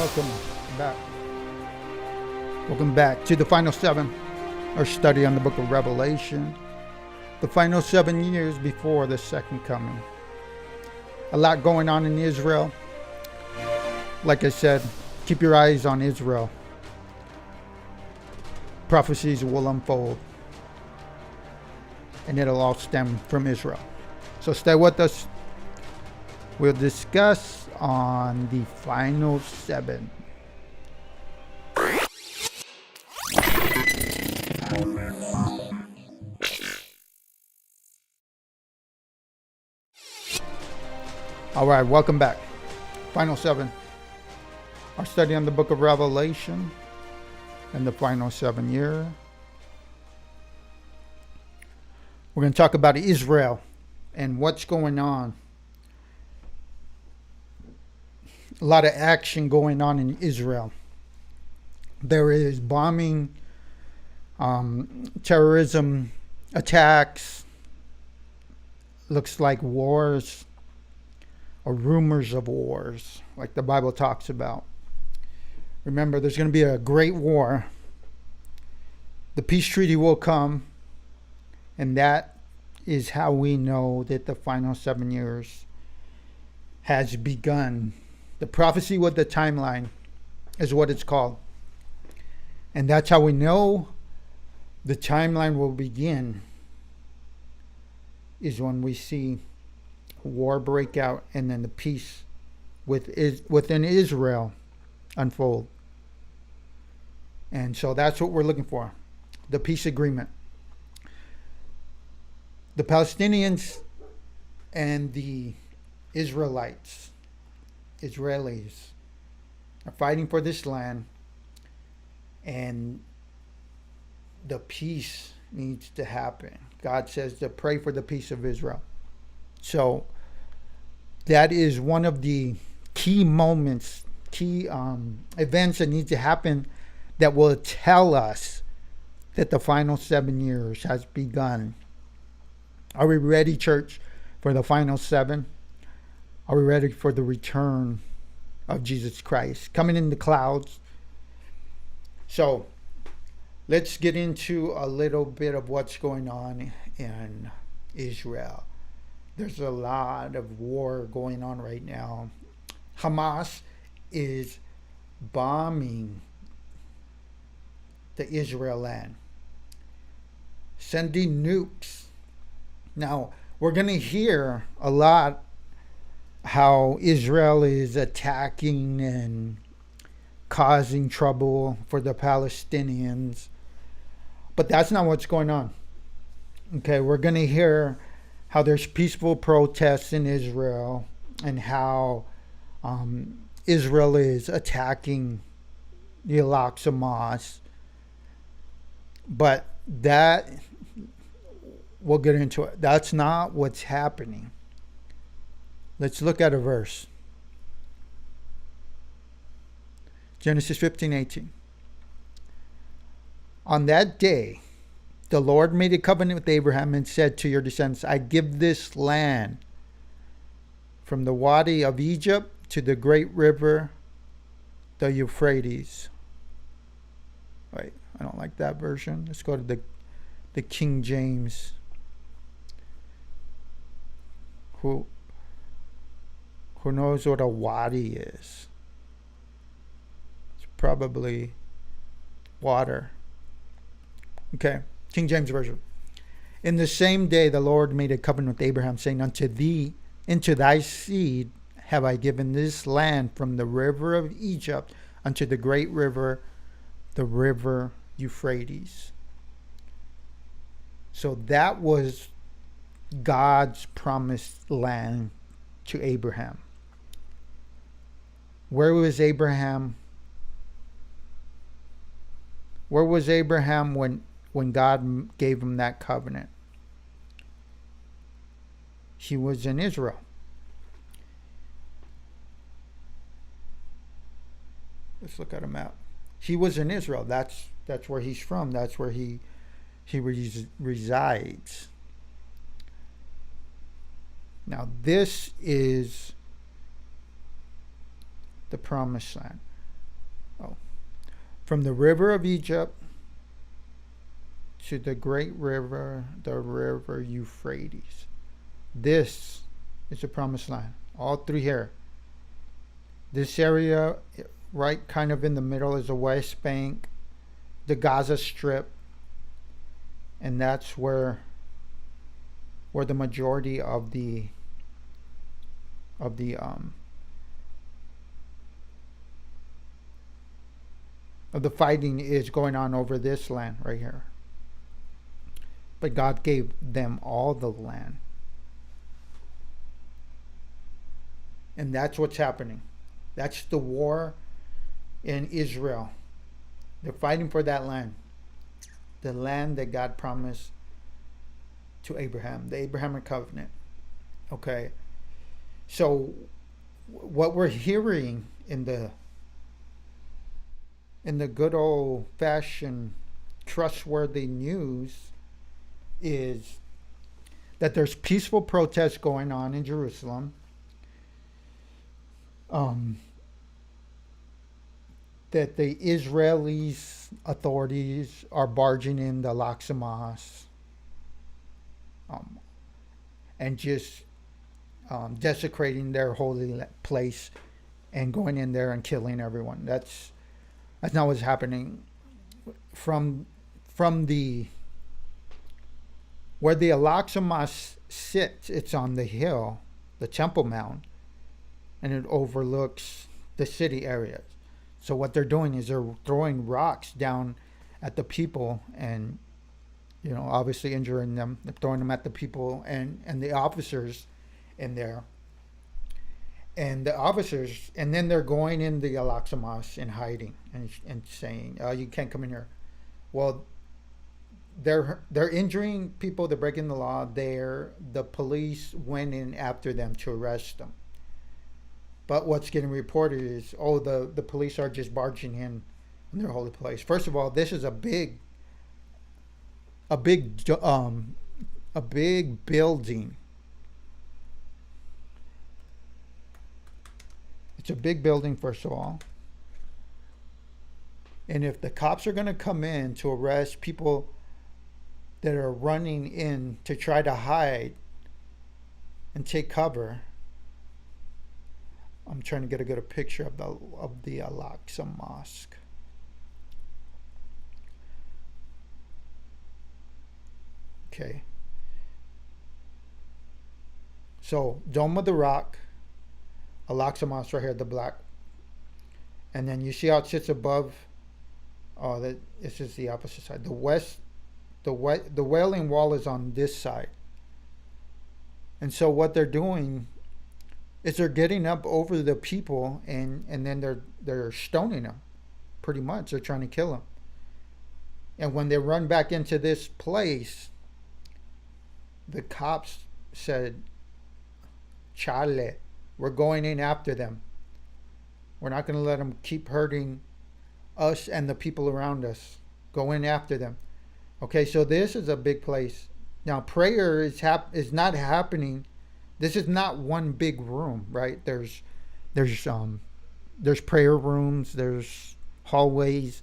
welcome back. Welcome back to the final seven, our study on the book of Revelation, the final 7 years before the second coming. A lot going on in Israel. Like I said, keep your eyes on Israel. Prophecies will unfold, and it'll all stem from Israel. So stay with us. We'll discuss on the final seven. All right, welcome back. Final seven. Our study on the book of Revelation and the final 7 year. We're going to talk about Israel and what's going on. A lot of action going on in Israel. There is bombing, terrorism attacks, looks like wars or rumors of wars, like the Bible talks about. Remember, there's going to be a great war. The peace treaty will come, and that is how we know that the final 7 years has begun. The prophecy with the timeline is what it's called. And that's how we know the timeline will begin, is when we see war break out and then the peace within Israel unfold. And so that's what we're looking for, the peace agreement. The Palestinians and the Israelis are fighting for this land, and the peace needs to happen. God says to pray for the peace of Israel. So that is one of the key moments, key events that need to happen that will tell us that the final 7 years has begun. Are we ready, church, for the final 7? Are we ready for the return of Jesus Christ coming in the clouds? So let's get into a little bit of what's going on in Israel. There's a lot of war going on right now. Hamas is bombing the Israel land, sending nukes. Now, we're going to hear a lot how Israel is attacking and causing trouble for the Palestinians. But that's not what's going on. Okay, we're going to hear how there's peaceful protests in Israel and how Israel is attacking the Al-Aqsa Mosque. But that, we'll get into it. That's not what's happening. Let's look at a verse. Genesis 15:18. On that day, the Lord made a covenant with Abraham and said to your descendants, I give this land from the Wadi of Egypt to the great river, the Euphrates. Wait, I don't like that version. Let's go to the King James. Who knows what a wadi is? It's probably water. Okay, King James Version. In the same day the Lord made a covenant with Abraham, saying, unto thee, into thy seed have I given this land from the river of Egypt unto the great river, the river Euphrates. So that was God's promised land to Abraham. Where was Abraham? Where was Abraham when God gave him that covenant? He was in Israel. Let's look at a map. He was in Israel. That's where he's from. That's where he resides. Now this is the promised land. from the river of Egypt to the great river, the river Euphrates. This is the promised land. All three here. This area, right kind of in the middle, is the West Bank, the Gaza Strip, and that's where the majority of the of the fighting is going on over this land right here. But God gave them all the land. And that's what's happening. That's the war in Israel. They're fighting for that land. The land that God promised to Abraham, the Abrahamic covenant. Okay. So what we're hearing in the good old fashioned trustworthy news is that there's peaceful protests going on in Jerusalem. That the Israelis authorities are barging in the Al-Aqsa and just desecrating their holy place and going in there and killing everyone. That's not what's happening. From the where the Al-Aqsa sits, it's on the hill, the Temple Mount, and it overlooks the city areas. So what they're doing is they're throwing rocks down at the people and, obviously injuring them. They're throwing them at the people and the officers in there. And the officers, and then they're going in the Al-Aqsa Mosque and hiding and saying, "Oh, you can't come in here." Well, they're injuring people. They're breaking the law. The police went in after them to arrest them. But what's getting reported is, the police are just barging in their holy place. First of all, this is a big building. It's a big building, first of all. And if the cops are going to come in to arrest people that are running in to try to hide and take cover, I'm trying to get a good picture of the Al-Aqsa Mosque. Okay. So, Dome of the Rock, Al-Aqsa Mosque right here, the black. And then you see how it sits above. This is the opposite side. The Wailing Wall is on this side. And so what they're doing is they're getting up over the people and then they're stoning them. Pretty much, they're trying to kill them. And when they run back into this place, the cops said, "Chale, we're going in after them. We're not going to let them keep hurting us and the people around us. Go in after them." Okay, so this is a big place. Now, prayer is not happening. This is not one big room, right? There's prayer rooms, there's hallways.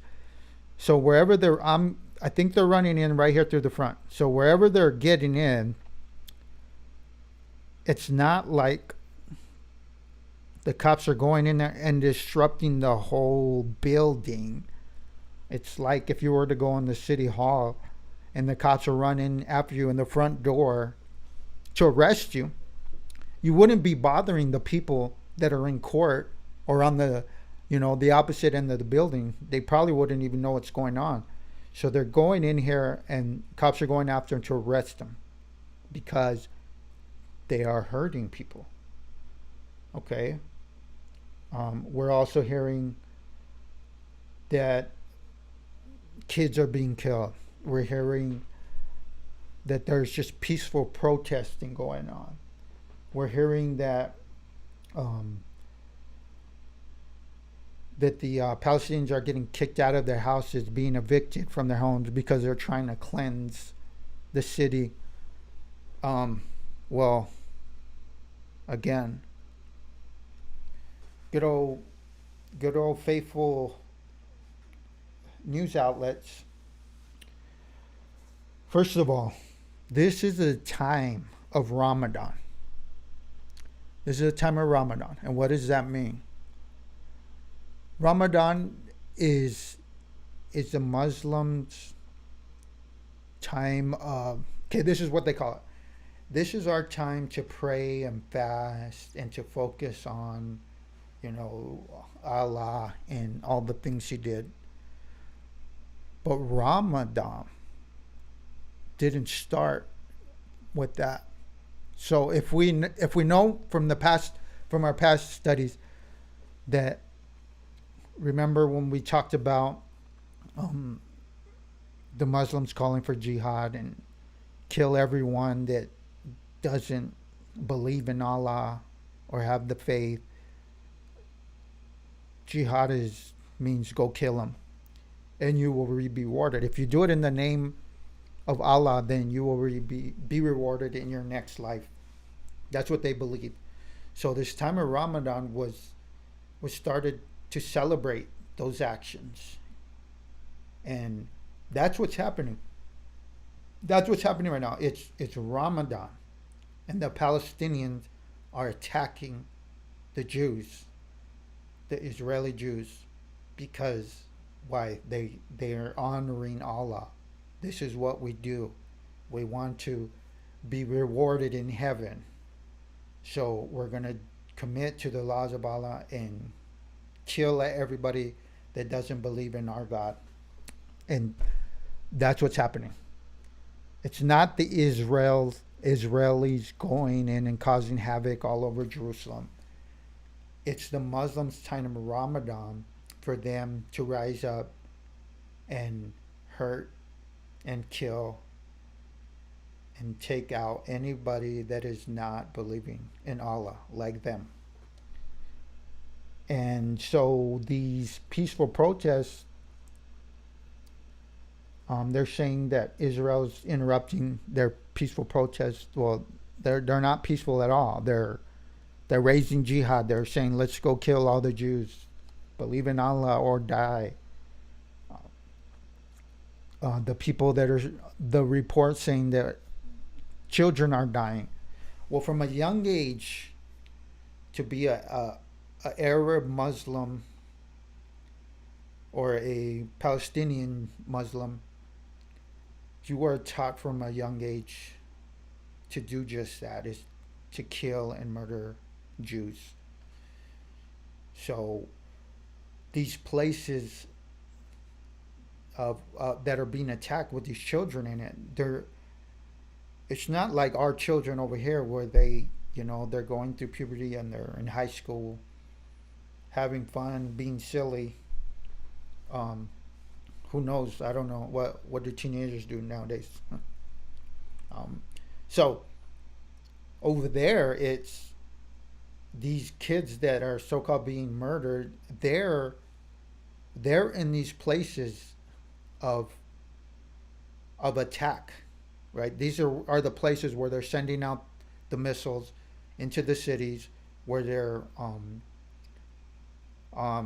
So wherever I think they're running in right here through the front. So wherever they're getting in, it's not like the cops are going in there and disrupting the whole building. It's like if you were to go in the city hall and the cops are running after you in the front door to arrest you, you wouldn't be bothering the people that are in court or on the opposite end of the building. They probably wouldn't even know what's going on. So they're going in here and cops are going after them to arrest them because they are hurting people. Okay. We're also hearing that kids are being killed. We're hearing that there's just peaceful protesting going on. We're hearing that that the Palestinians are getting kicked out of their houses, being evicted from their homes because they're trying to cleanse the city. Well, again, good old faithful news outlets. First of all, this is a time of Ramadan. This is a time of Ramadan. And what does that mean? Ramadan is the Muslims' time of, okay, this is what they call it. This is our time to pray and fast and to focus on, Allah and all the things He did. But Ramadan didn't start with that. So if we know from our past studies that, remember when we talked about the Muslims calling for jihad and kill everyone that doesn't believe in Allah or have the faith. Jihad means go kill them, and you will be rewarded. If you do it in the name of Allah, then you will be rewarded in your next life. That's what they believe. So this time of Ramadan was started to celebrate those actions, and that's what's happening. That's what's happening right now. It's Ramadan, and the Palestinians are attacking the Jews, the Israeli Jews, because why? They are honoring Allah. This is what we do. We want to be rewarded in heaven. So we're going to commit to the laws of Allah and kill everybody that doesn't believe in our God. And that's what's happening. It's not the Israelis going in and causing havoc all over Jerusalem. It's the Muslims' time of Ramadan for them to rise up and hurt and kill and take out anybody that is not believing in Allah like them. And so these peaceful protests, they're saying that Israel's interrupting their peaceful protests. Well, they're not peaceful at all. They're raising jihad. They're saying, let's go kill all the Jews. Believe in Allah or die. The people that are, the report saying that children are dying. Well, from a young age, to be a Arab Muslim or a Palestinian Muslim, you are taught from a young age to do just that, is to kill and murder Jews. So these places of that are being attacked with these children in it, it's not like our children over here where they're going through puberty and they're in high school having fun, being silly. Who knows? I don't know what do teenagers do nowadays. So over there, it's these kids that are so-called being murdered. They're in these places of attack, right? These are the places where they're sending out the missiles into the cities, where they're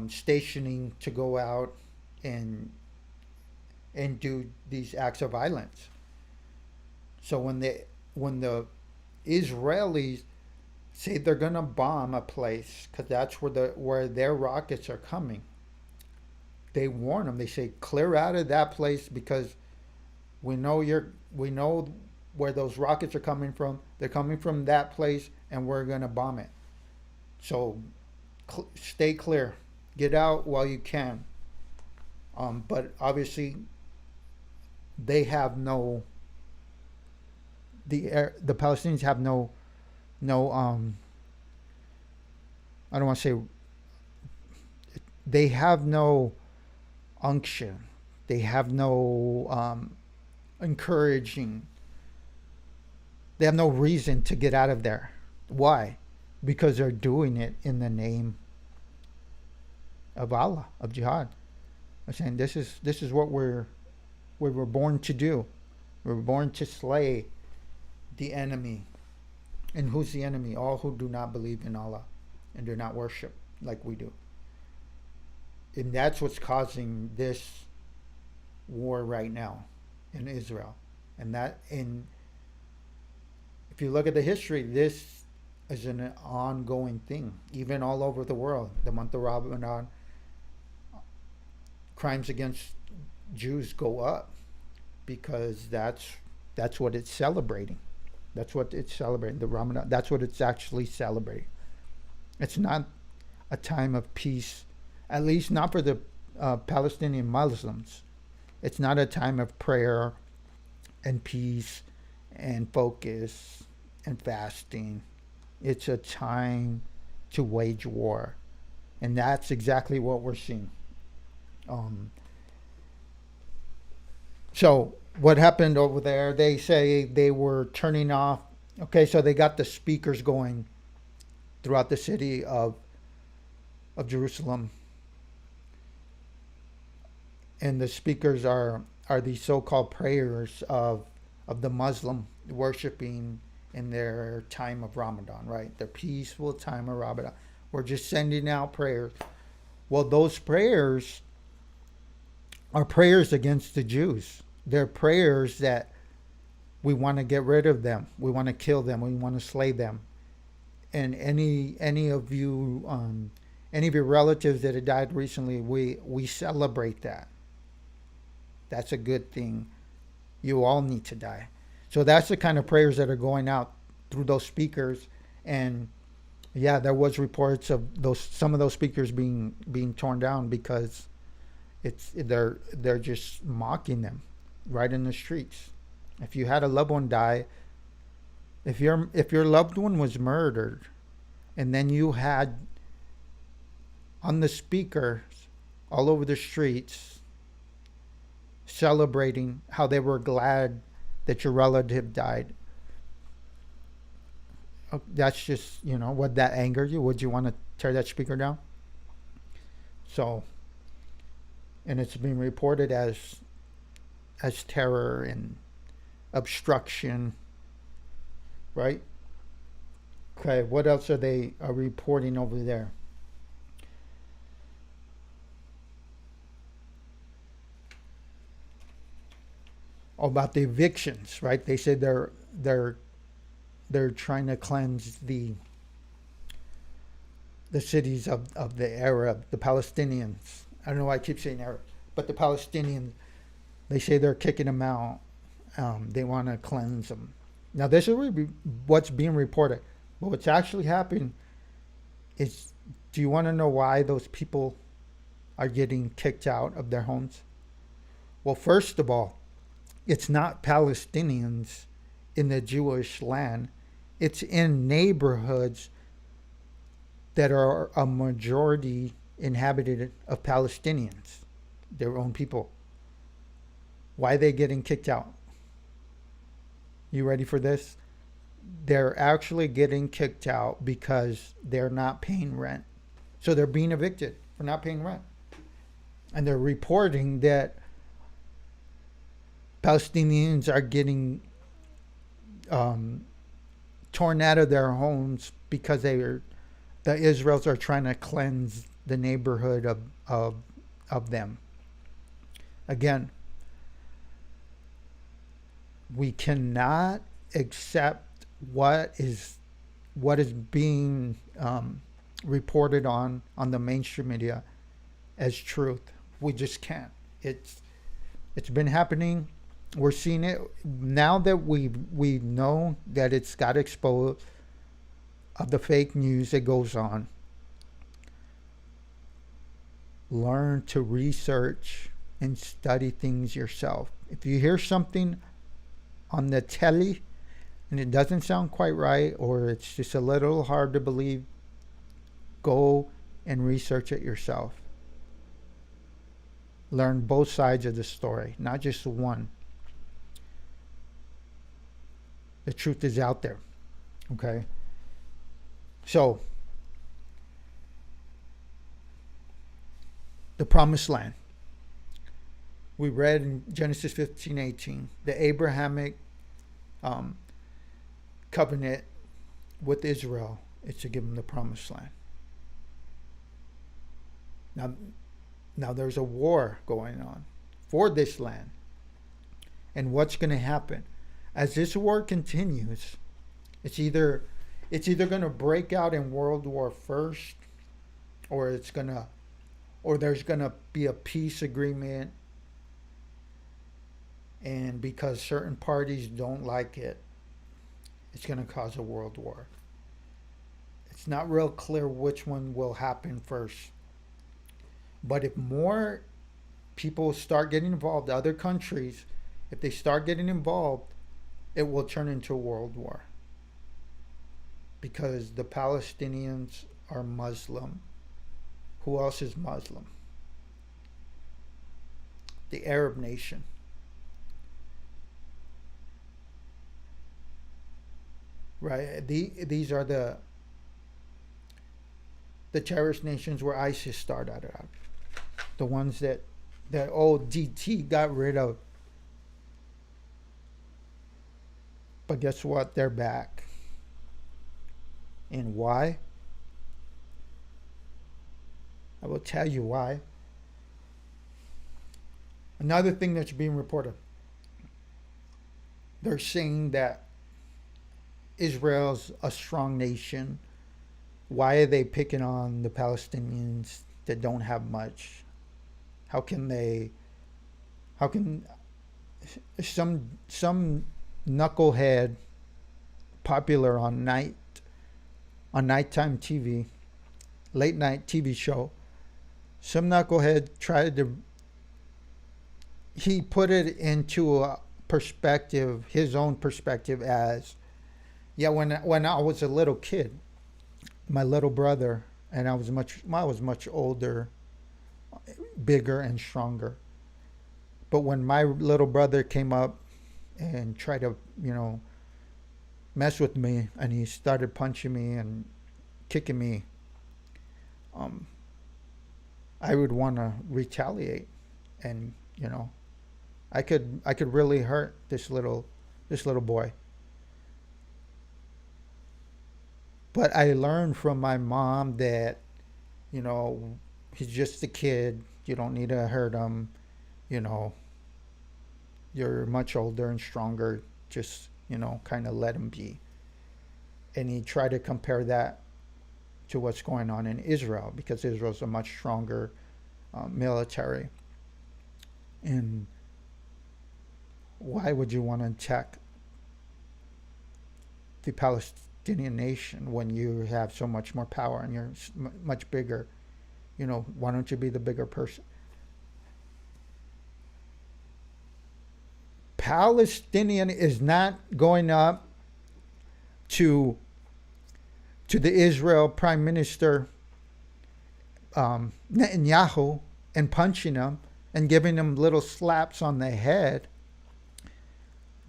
stationing to go out and do these acts of violence. So when the Israelis say they're gonna bomb a place, because that's where their rockets are coming, they warn them. They say, clear out of that place, because we know where those rockets are coming from. They're coming from that place, and we're gonna bomb it. So stay clear, get out while you can. But obviously, they have the Palestinians have no I don't want to say, they have no unction. They have no encouraging. They have no reason to get out of there. Why? Because they're doing it in the name of Allah, of jihad. I'm saying this is what we were born to do. We were born to slay the enemy. And who's the enemy? All who do not believe in Allah and do not worship like we do. And that's what's causing this war right now in Israel. And that in if you look at the history, this is an ongoing thing, even all over the world. The month of Ramadan, crimes against Jews go up because that's what it's celebrating. That's what it's celebrating. The Ramadan. That's what it's actually celebrating. It's not a time of peace, at least not for the Palestinian Muslims. It's not a time of prayer and peace and focus and fasting. It's a time to wage war. And that's exactly what we're seeing. Um, so, what happened over there? They say they were turning off. Okay, so they got the speakers going throughout the city of Jerusalem. And the speakers are the so-called prayers of the Muslim worshiping in their time of Ramadan, right? Their peaceful time of Ramadan. We're just sending out prayers. Well, those prayers are prayers against the Jews. They're prayers that we want to get rid of them. We want to kill them. We want to slay them. And any of you, any of your relatives that have died recently, we celebrate that. That's a good thing. You all need to die. So that's the kind of prayers that are going out through those speakers. And yeah, there was reports of some of those speakers being torn down because they're just mocking them right in the streets. If you had a loved one die, if your loved one was murdered, and then you had on the speakers all over the streets celebrating how they were glad that your relative died, that's just, would that anger you? Would you want to tear that speaker down? So, and it's being reported as terror and obstruction, right? Okay, what else are they reporting over there? About the evictions, right? They say they're trying to cleanse the cities of the Arab, the Palestinians. I don't know why I keep saying Arab, but the Palestinians. They say they're kicking them out. They want to cleanse them. Now, this is what's being reported. But what's actually happening is, do you want to know why those people are getting kicked out of their homes? Well, first of all, it's not Palestinians in the Jewish land. It's in neighborhoods that are a majority inhabited of Palestinians, their own people. Why are they getting kicked out? You ready for this? They're actually getting kicked out because they're not paying rent. So they're being evicted for not paying rent. And they're reporting that Palestinians are getting torn out of their homes because the Israelis are trying to cleanse the neighborhood of them. Again, we cannot accept what is being reported on the mainstream media as truth. We just can't. It's been happening. We're seeing it now that we know that it's got exposed of the fake news that goes on. Learn to research and study things yourself. If you hear something on the telly and it doesn't sound quite right, or it's just a little hard to believe, go and research it yourself. Learn both sides of the story, not just one. The truth is out there. Okay? So, the promised land. We read in Genesis 15:18, the Abrahamic covenant with Israel is to give them the promised land. Now there's a war going on. for this land. And what's going to happen as this war continues? It's either going to break out in World War first, or there's going to be a peace agreement, and because certain parties don't like it, it's going to cause a world war. It's not real clear which one will happen first. But if more people start getting involved, other countries, if they start getting involved, it will turn into a world war. Because the Palestinians are Muslim. Who else is Muslim? The Arab nation. Right? These are the terrorist nations where ISIS started out. The ones that old DT got rid of. But guess what? They're back. And why? I will tell you why. Another thing that's being reported. They're saying that Israel's a strong nation. Why are they picking on the Palestinians that don't have much? How can some knucklehead popular on nighttime TV, late night TV show, some knucklehead he put it into a perspective, his own perspective as, yeah, when I was a little kid, my little brother, and I was much older, bigger and stronger. But when my little brother came up and tried to, mess with me, and he started punching me and kicking me, I would want to retaliate, and I could really hurt this little boy. But I learned from my mom that, he's just a kid. You don't need to hurt him. You're much older and stronger. Just, kind of let him be. And he tried to compare that to what's going on in Israel, because Israel's a much stronger military. And why would you want to attack the Palestinian nation when you have so much more power and you're much bigger? Why don't you be the bigger person? Palestinian is not going up to the Israel Prime Minister Netanyahu and punching him and giving him little slaps on the head.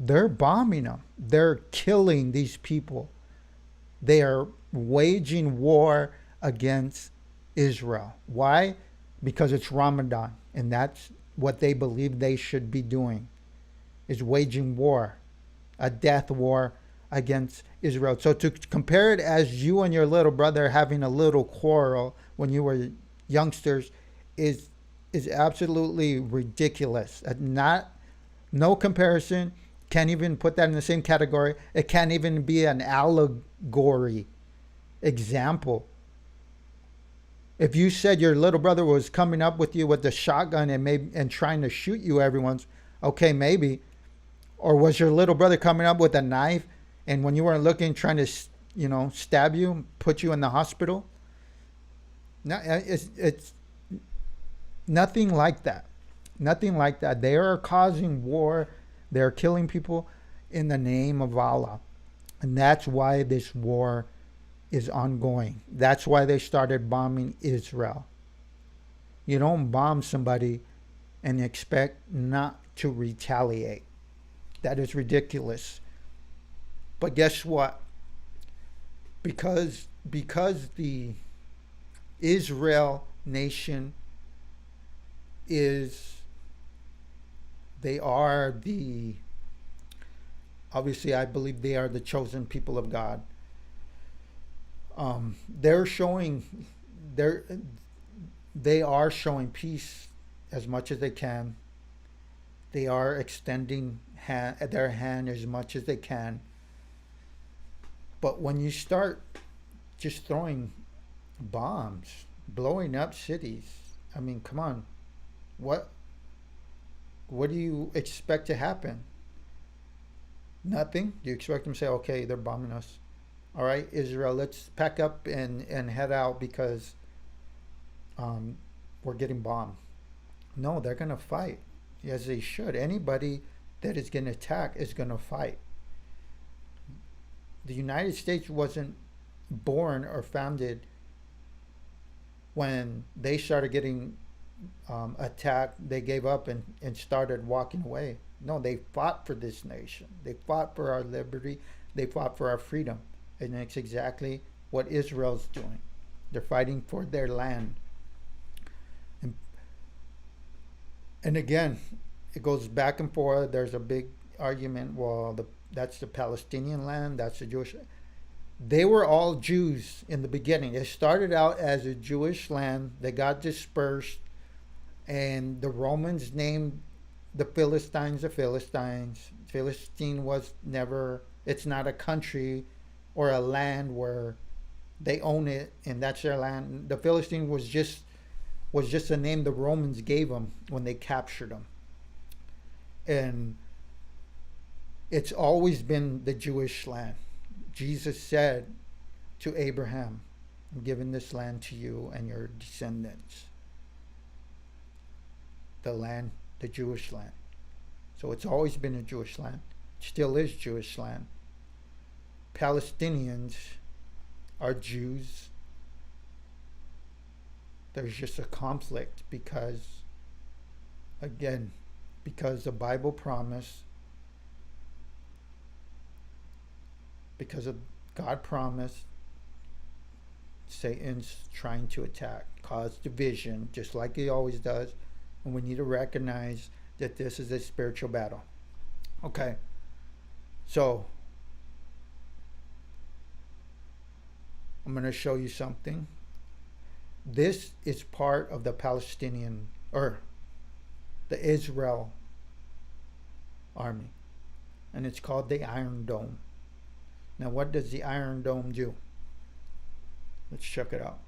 They're bombing them. They're killing these people. They are waging war against Israel. Why? Because it's Ramadan, and that's what they believe they should be doing, is waging war, a death war against Israel. So to compare it as you and your little brother having a little quarrel when you were youngsters is absolutely ridiculous. No comparison. Can't even put that in the same category. It can't even be an allegory example. If you said your little brother was coming up with you with a shotgun and trying to shoot you every once, okay, maybe. Or was your little brother coming up with a knife and when you weren't looking, trying to, stab you, put you in the hospital? No, it's nothing like that. Nothing like that. They are causing war. They're killing people in the name of Allah. And that's why this war is ongoing. That's why they started bombing Israel. You don't bomb somebody and expect not to retaliate. That is ridiculous. But guess what? Because the Israel nation obviously I believe they are the chosen people of God. They are showing peace as much as they can. They are extending their hand as much as they can. But when you start just throwing bombs, blowing up cities, I mean, come on. What what do you expect to happen? Nothing? Do you expect them to say, okay, they're bombing us? All right, Israel, let's pack up and head out because um, we're getting bombed. No, they're going to fight, as they should. Anybody that is going to attack is going to fight. The United States wasn't born or founded when they started getting attacked. They gave up and started walking away. No, they fought for this nation. They fought for our liberty. They fought for our freedom. And it's exactly what Israel's doing. They're fighting for their land. And, and again, it goes back and forth. There's a big argument. Well, that's the Palestinian land. That's the Jewish. They were all Jews in the beginning. It started out as a Jewish land. They got dispersed, and the Romans named the Philistines the Philistines. Philistine was never. It's not a country or a land where they own it and that's their land. The Philistine was just a name the Romans gave them when they captured them. And it's always been the Jewish land. Jesus said to Abraham, I'm giving this land to you and your descendants. The land, the Jewish land. So it's always been a Jewish land. It still is Jewish land. Palestinians are Jews. There's just a conflict because the Bible promised, because of God promised, Satan's trying to attack, cause division, just like he always does. And we need to recognize that this is a spiritual battle. Okay. So, I'm going to show you something. This is part of the Palestinian, or the Israel army. And it's called the Iron Dome. Now, what does the Iron Dome do? Let's check it out.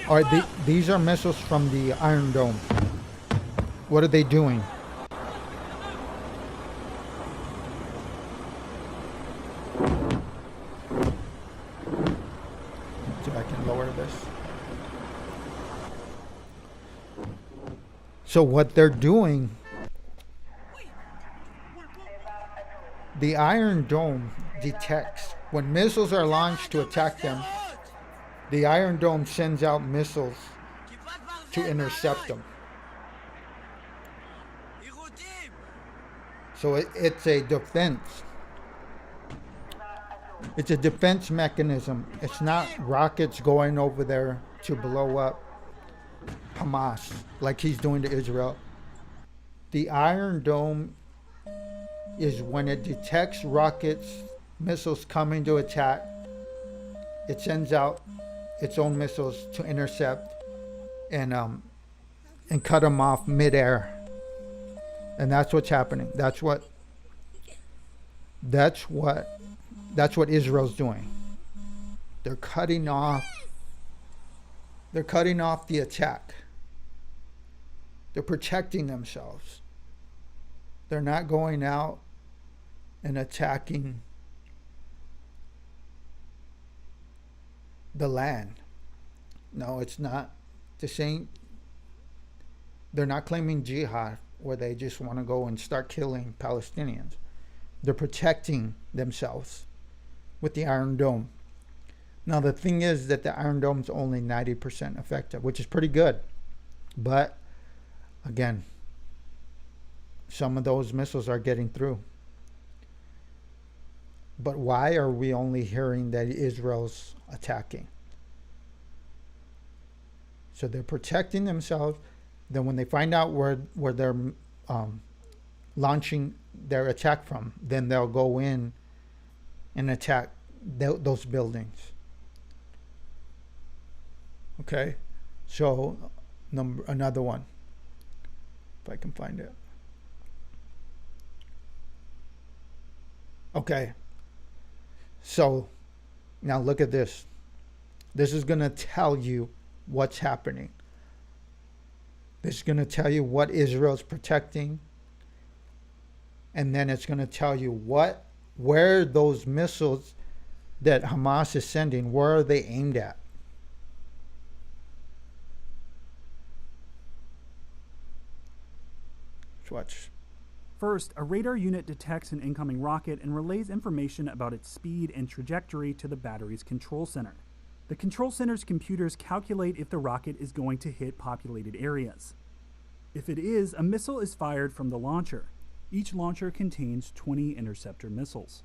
All right, these are missiles from the Iron Dome. What are they doing? See if I can lower this. So what they're doing, the Iron Dome detects when missiles are launched to attack them. The Iron Dome sends out missiles to intercept them. So it's a defense. It's a defense mechanism. It's not rockets going over there to blow up Hamas like he's doing to Israel. The Iron Dome is when it detects rockets, missiles coming to attack, it sends out its own missiles to intercept and cut them off midair. And that's what's happening. That's what Israel's doing. They're cutting off the attack. They're protecting themselves. They're not going out and attacking the land. No, it's not the same. They're not claiming jihad where they just want to go and start killing Palestinians. They're protecting themselves with the Iron Dome. Now, the thing is that the Iron Dome's only 90% effective, which is pretty good. But, again, some of those missiles are getting through. But why are we only hearing that Israel's attacking? So they're protecting themselves. Then when they find out where they're um, launching their attack from, then they'll go in and attack those buildings. Okay, so another one, if I can find it. Okay, so now look at this. This is going to tell you what's happening. This is going to tell you what Israel's protecting, and then it's going to tell you where those missiles that Hamas is sending, where are they aimed at? Let's watch. First, a radar unit detects an incoming rocket and relays information about its speed and trajectory to the battery's control center. The control center's computers calculate if the rocket is going to hit populated areas. If it is, a missile is fired from the launcher. Each launcher contains 20 interceptor missiles.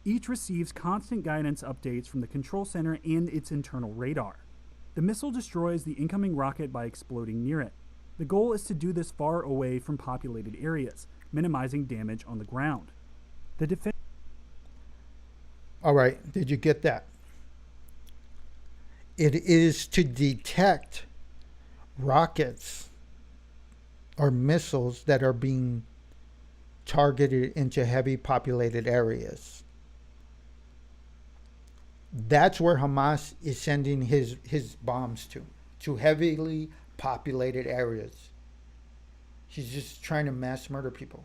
Each receives constant guidance updates from the control center and its internal radar. The missile destroys the incoming rocket by exploding near it. The goal is to do this far away from populated areas, minimizing damage on the ground. All right, did you get that? It is to detect rockets or missiles that are being targeted into heavy populated areas. That's where Hamas is sending his bombs to heavily populated areas. He's just trying to mass murder people.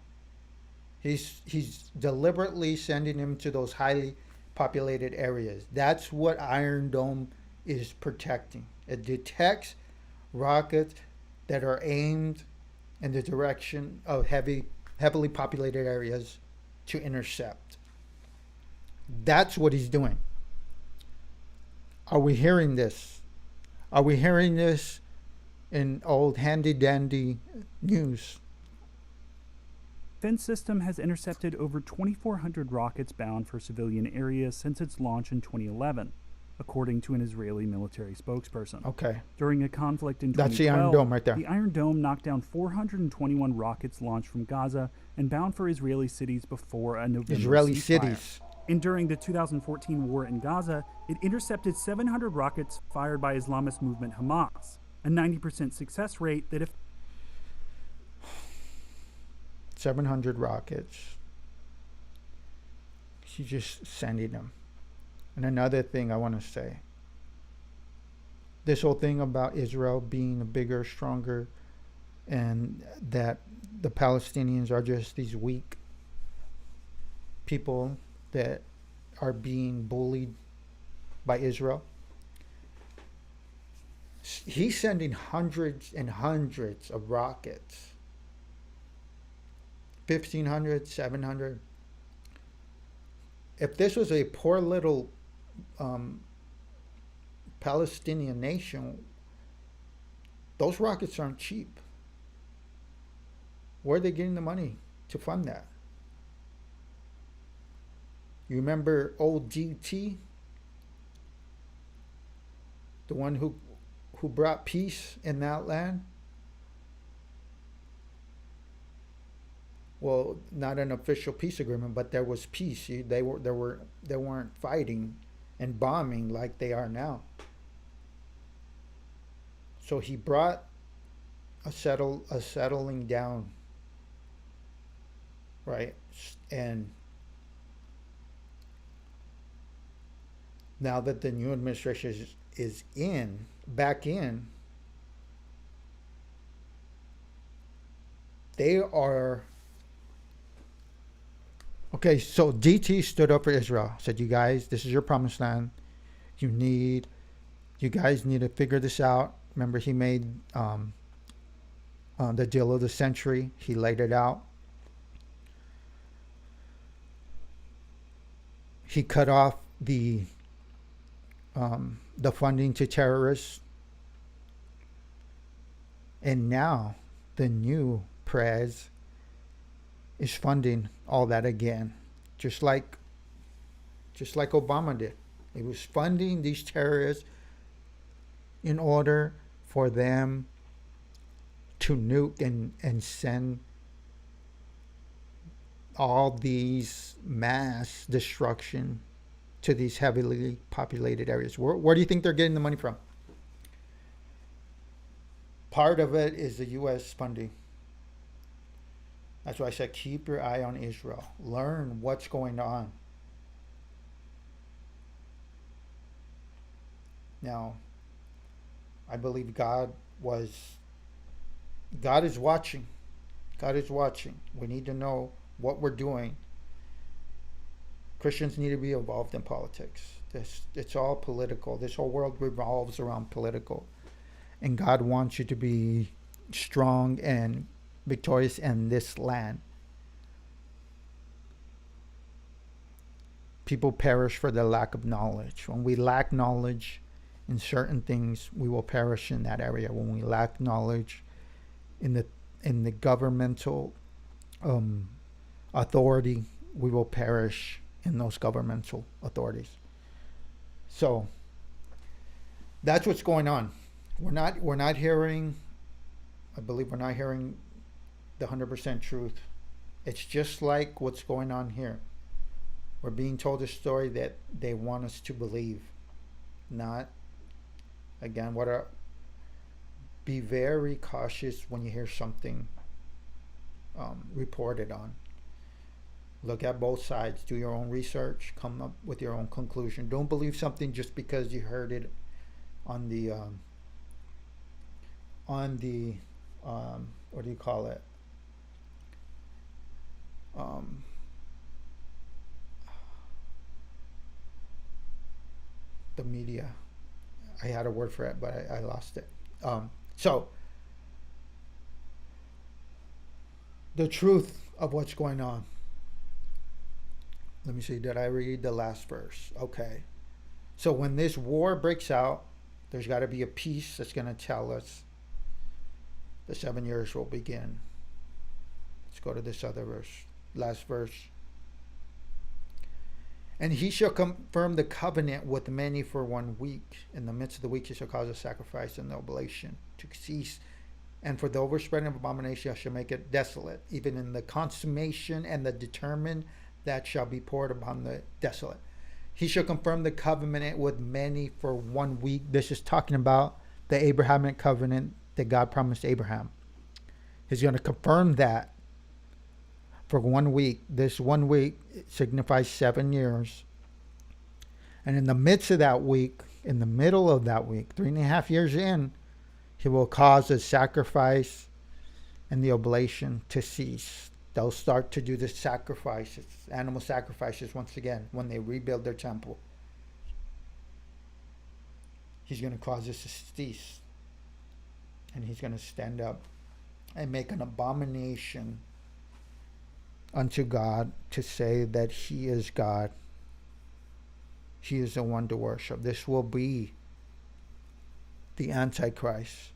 He's deliberately sending them to those highly populated areas. That's what Iron Dome is protecting. It detects rockets that are aimed in the direction of heavily populated areas to intercept. That's what he's doing. Are we hearing this? Are we hearing this in old handy dandy news? Defense system has intercepted over 2,400 rockets bound for civilian areas since its launch in 2011, according to an Israeli military spokesperson. Okay. During a conflict in 2012, that's the Iron Dome right there. The Iron Dome knocked down 421 rockets launched from Gaza and bound for Israeli cities before a November Israeli ceasefire. cities. And during the 2014 war in Gaza, it intercepted 700 rockets fired by Islamist movement Hamas, a 90% success rate that if 700 rockets. She's just sending them. And another thing I want to say. This whole thing about Israel being bigger, stronger, and that the Palestinians are just these weak people that are being bullied by Israel. He's sending hundreds and hundreds of rockets. 1,500, 700. If this was a poor little Palestinian nation, those rockets aren't cheap. Where are they getting the money to fund that? You remember old GT? The one who brought peace in that land? Well, not an official peace agreement, but there was peace. They weren't fighting and bombing like they are now. So he brought a settling down, right? And now that the new administration is back in, they are. Okay, so DT stood up for Israel. Said, "You guys, this is your promised land. You guys need to figure this out." Remember, he made the deal of the century. He laid it out. He cut off the funding to terrorists, and now the new prez is funding all that again, just like Obama did. He was funding these terrorists in order for them to nuke and send all these mass destruction to these heavily populated areas. Where do you think they're getting the money from? Part of it is the U.S. funding. That's why I said keep your eye on Israel. Learn what's going on. Now, I believe God is watching. God is watching. We need to know what we're doing. Christians need to be involved in politics. It's all political. This whole world revolves around political. And God wants you to be strong and victorious in this land. People perish for the lack of knowledge. When we lack knowledge in certain things, we will perish in that area. When we lack knowledge in the governmental authority, we will perish in those governmental authorities. So that's what's going on. We're not hearing, I believe we're not hearing the 100% truth. It's just like what's going on here. We're being told a story that they want us to believe. Not, again, be very cautious when you hear something reported on. Look at both sides. Do your own research. Come up with your own conclusion. Don't believe something just because you heard it on the what do you call it? The media. I had a word for it, but I lost it. So the truth of what's going on. Let me see, did I read the last verse? Okay. So when this war breaks out, there's got to be a peace that's going to tell us the 7 years will begin. Let's go to this other verse, last verse. And he shall confirm the covenant with many for 1 week. In the midst of the week he shall cause a sacrifice and the oblation to cease. And for the overspreading of abomination I shall make it desolate. Even in the consummation and the determined that shall be poured upon the desolate. He shall confirm the covenant with many for 1 week. This is talking about the Abrahamic covenant that God promised Abraham. He's going to confirm that for 1 week. This 1 week signifies 7 years. And in the midst of that week, in the middle of that week, 3.5 years in, he will cause a sacrifice and the oblation to cease. They'll start to do the sacrifices, animal sacrifices once again when they rebuild their temple. He's going to cause this to cease. And he's going to stand up and make an abomination unto God to say that he is God. He is the one to worship. This will be the Antichrist.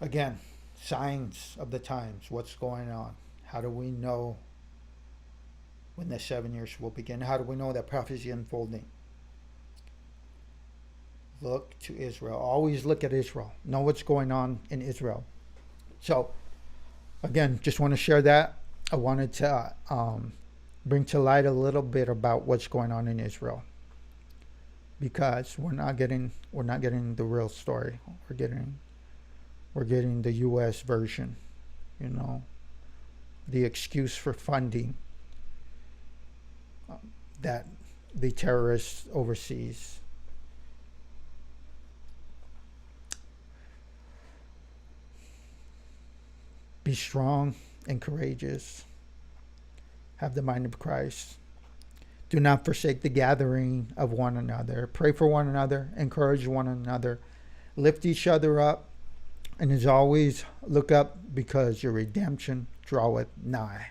Again, signs of the times. What's going on? How do we know when the 7 years will begin? How do we know that prophecy unfolding? Look to Israel. Always look at Israel. Know what's going on in Israel. So, again, just want to share that. I wanted to bring to light a little bit about what's going on in Israel, because we're not getting the real story. We're getting the U.S. version, the excuse for funding that the terrorists overseas. Be strong and courageous. Have the mind of Christ. Do not forsake the gathering of one another. Pray for one another. Encourage one another. Lift each other up. And as always, look up, because your redemption draweth nigh.